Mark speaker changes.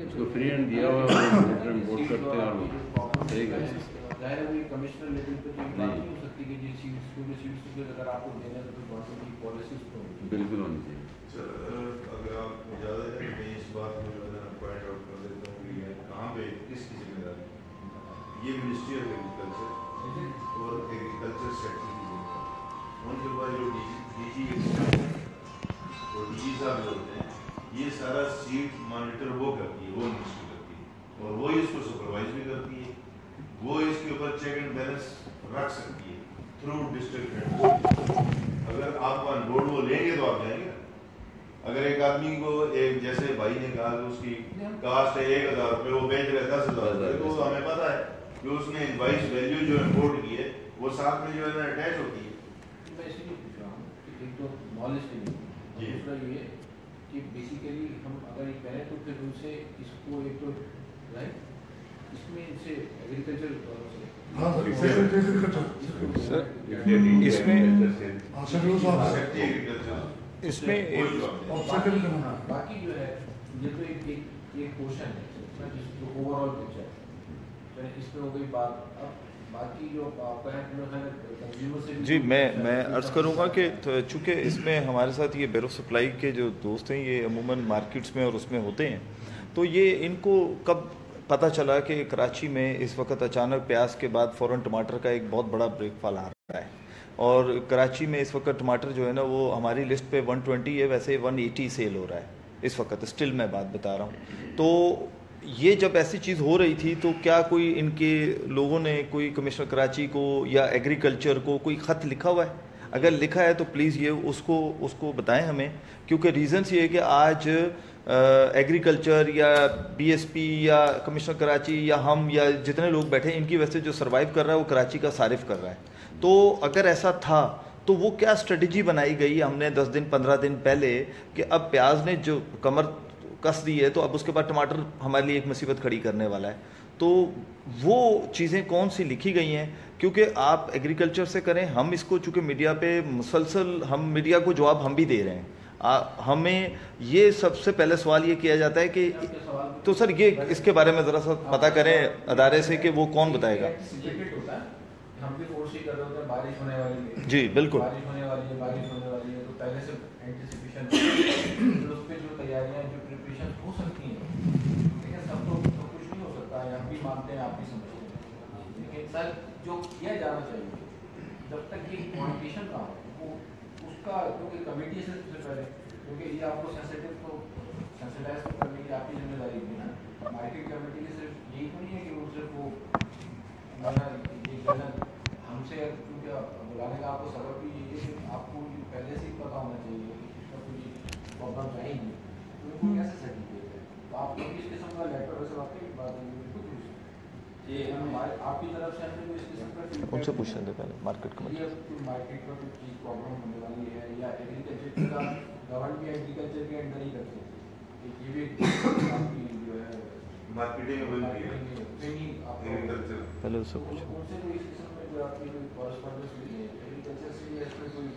Speaker 1: उसको free hand दिया हुआ है, मोटर इम्पोर्ट करते हैं और सही कर
Speaker 2: ज़ाहिर है कमिश्नर लेवल पे तो ये बात नहीं हो सकती कि जी सीट्स क्योंकि सीट्स को अगर आपको देना है तो गवर्नमेंट की पॉलिसीज तो
Speaker 1: बिल्कुल होनी चाहिए।
Speaker 3: सर अगर आप इजाज़त है मैं इस बात को जो है ना पॉइंट आउट कर देता हूँ कि कहाँ पे किसकी जिम्मेदारी, ये मिनिस्ट्री ऑफ एग्रीकल्चर और एग्रीकल्चर सेक्टर की जिम्मेदारी, उनके बाद जो डीजी और डीजी साहब जो होते हैं ये सारा सीट मॉनिटर वो करती है, वो मिनिस्ट्री करती है और वो इसको सुपरवाइज भी करती है, वो इसके ऊपर चेक एंड बैलेंस रख सकती है थ्रू डिस्ट्रिक्ट हेड। अगर आप ऑन बोर्ड वो लेंगे तो आप जाएंगे। अगर एक आदमी को एक जैसे भाई ने कहा कि उसकी कास्ट है 1000 रुपये, वो बेच रहे 10,000 रुपये, तो हमें पता है कि उसने इनवाइस वैल्यू जो इम्पोर्ट की है वो साथ में जो है ना अटैच होती है।
Speaker 2: मैं इसलिए पूछ रहा हूँ कि एक तो नॉलेज के लिए, दूसरा ये कि बेसिकली हम अगर ये करें तो फिर उनसे इसको एक तो राइट इसमें इनसे एग्रीकल्चर
Speaker 4: इसमें
Speaker 2: बाकी जो है ये तो एक पोर्शन है जो ओवरऑल पिक्चर है, इसमें हो गई बात। अब बाकी जो आपका है कंज्यूमर से
Speaker 4: जी मैं अर्ज़ करूँगा कि चूँकि इसमें हमारे साथ ये बेरो सप्लाई के जो दोस्त हैं ये अमूमन मार्केट्स में और उसमें होते हैं, तो ये इनको कब पता चला कि कराची में इस वक्त अचानक प्याज के बाद फ़ौरन टमाटर का एक बहुत बड़ा ब्रेकफॉल आ रहा है और कराची में इस वक्त टमाटर जो है ना वो हमारी लिस्ट पे 120 है, वैसे 180 सेल हो रहा है इस वक्त, स्टिल मैं बात बता रहा हूँ। तो ये जब ऐसी चीज़ हो रही थी तो क्या कोई इनके लोगों ने कोई कमिश्नर कराची को या एग्रीकल्चर को कोई ख़त लिखा हुआ है? अगर लिखा है तो प्लीज़ ये उसको बताएं हमें, क्योंकि रीज़न्स ये है कि आज एग्रीकल्चर या बीएसपी या कमिश्नर कराची या हम या जितने लोग बैठे हैं इनकी वजह से जो सर्वाइव कर रहा है वो कराची का सारिफ कर रहा है। तो अगर ऐसा था तो वो क्या स्ट्रेटजी बनाई गई हमने 10 दिन 15 दिन पहले कि अब प्याज ने जो कमर कस दी है तो अब उसके बाद टमाटर हमारे लिए एक मुसीबत खड़ी करने वाला है, तो वो चीज़ें कौन सी लिखी गई हैं? क्योंकि आप एग्रीकल्चर से करें, हम इसको चूँकि मीडिया पे मुसलसल हम मीडिया को जवाब हम भी दे रहे हैं, हमें ये सबसे पहले सवाल ये किया जाता है कि तो सर ये इसके बारे में ज़रा सा पता करें अदारे से कि वो कौन बताएगा।
Speaker 2: हम भी कोशिश कर रहे होते हैं, बारिश होने वाली है
Speaker 4: जी बिल्कुल,
Speaker 2: बारिश होने वाली है तो पहले से एंटिसिपेशन उस पर जो तैयारियां जो प्रिपरेशन हो सकती हैं, लेकिन सब तो कुछ नहीं हो सकता है, हम भी मानते हैं आप भी समझते हैं, लेकिन सर जो किया जाना चाहिए जब तक ये कम्युनिकेशन ना हो वो उसका क्योंकि कमेटी से सबसे पहले, क्योंकि ये आपको सेंसिटाइज करने की आपकी जिम्मेदारी है ना, मार्केट कमेटी की सिर्फ यही तो नहीं है कि वो सिर्फ वो हमसे क्योंकि बुलाने का आपको सबक भी यही है कि आपको पहले से ही पता होना चाहिए कि इसका कोई प्रॉब्लम आएगी तो उनको कैसे सर्टिफिकेट है, तो आप इस किस्म का लेटर वैसे आपकी बात है बिल्कुल ये हमारे आपकी तरफ से हमने कोई इस किस्म का
Speaker 4: उनसे पूछ लेते पहले मार्केट कमेटी
Speaker 2: मार्केट में कुछ चीज़ प्रॉब्लम होने वाली है या एग्रीकल्चर का गवर्नमेंट भी एग्रीकल्चर के अंडर ही करते हैं, ये भी आपकी जो है
Speaker 3: मार्केटिंग एग्रीकल्चर
Speaker 4: पहले उससे पूछो।
Speaker 2: उनसे कोई इस किस्म में जो आपकी कोई कॉरेस्पॉन्डेंस मिली है एग्रीकल्चर से भी ऐसा कोई